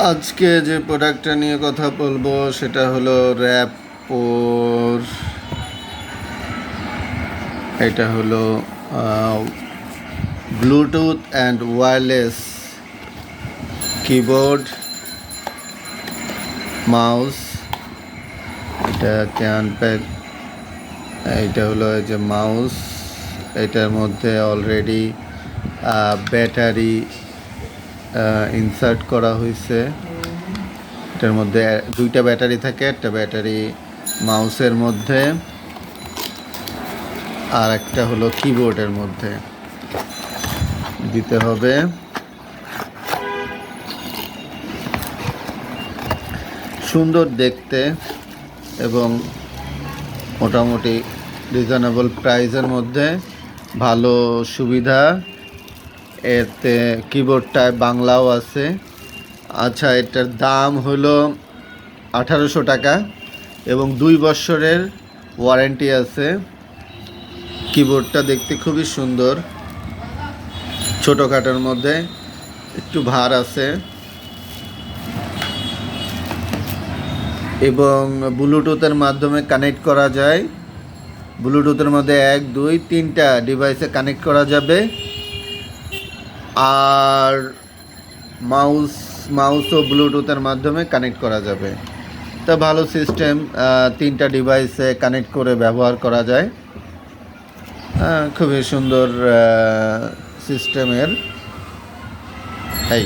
আজকে যে প্রোডাক্টটা নিয়ে কথা বলবো সেটা হলো র্যাপোর। এটা হলো Bluetooth and wireless keyboard, mouse. এটা ক্যানপ্যাড। এইটা হলো এই যে মাউস। এটার মধ্যে অলরেডি ব্যাটারি ইনসার্ট করা হয়েছে। এটার মধ্যে দুইটা ব্যাটারি থাকে, একটা ব্যাটারি মাউসের মধ্যে আর একটা হলো কিবোর্ডের মধ্যে দিতে হবে। সুন্দর দেখতে এবং মোটামুটি রিজনেবল প্রাইসের মধ্যে ভালো সুবিধা। এতে কিবোর্ডটায় বাংলাও আছে। আচ্ছা, এটার দাম হলো 1800 টাকা এবং 2 বছরের ওয়ারেন্টি আছে। কিবোর্ডটা দেখতে খুবই সুন্দর, ছোটোখাটোর মধ্যে একটু ভার আছে এবং ব্লুটুথের মাধ্যমে কানেক্ট করা যায়। ব্লুটুথের মধ্যে 1, 2, 3টা ডিভাইসে কানেক্ট করা যাবে। আর মাউসও ব্লুটুথের মাধ্যমে কানেক্ট করা যাবে। তা ভালো সিস্টেম, 3টা ডিভাইসে কানেক্ট করে ব্যবহার করা যায়। খুবই সুন্দর সিস্টেমের। এই